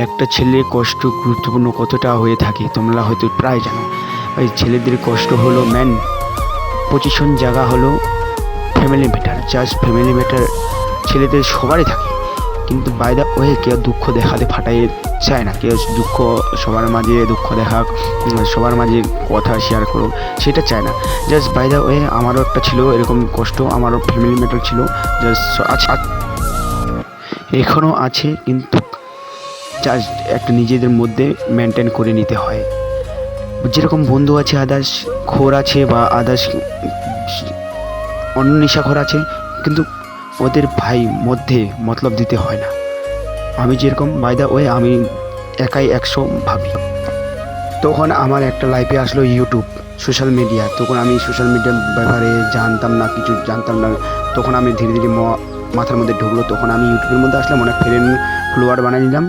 একটা ছেলের কষ্ট গুরুত্বপূর্ণ কতটা হয়ে থাকে তোমরা হয়তো প্রায় জানো। ওই ছেলেদের কষ্ট হলো মেন পজিশন জায়গা হলো family matter, just family matter ছেলেদের সবারই থাকে। কিন্তু বাই দ্য ওয়ে কেউ দুঃখ দেখাতে ফাটাই চায় না, কেউ দুঃখ সবার মাঝে দুঃখ দেখাক, সবার মাঝে কথা শেয়ার করুক, সেটা চায় না। জাস্ট বাই দ্য ওয়ে আমারও একটা ছিল এরকম কষ্ট, আমারও ফ্যামিলি ম্যাটার ছিল, জাস্ট এখনও আছে, কিন্তু জাস্ট একটা নিজেদের মধ্যে মেনটেন করে নিতে হয়। যেরকম বন্ধু আছে, আদার্স খোর আছে বা আদার্স অন্য নেশাখোর আছে, কিন্তু ওদের ভাই মধ্যে মতলব দিতে হয় না। আমি যেরকম বাই দ্য ওয়ে আমি একাই 100 ভাবি। তখন আমার একটা লাইফে আসলো ইউটিউব, সোশ্যাল মিডিয়া। তখন আমি সোশ্যাল মিডিয়ার ব্যাপারে জানতাম না, কিছু জানতাম না। তখন আমি ধীরে ধীরে মাথার মধ্যে ঢুকলো, তখন আমি ইউটিউবের মধ্যে আসলাম, অনেক ফ্রেন্ড ফলোয়ার বানিয়ে নিলাম।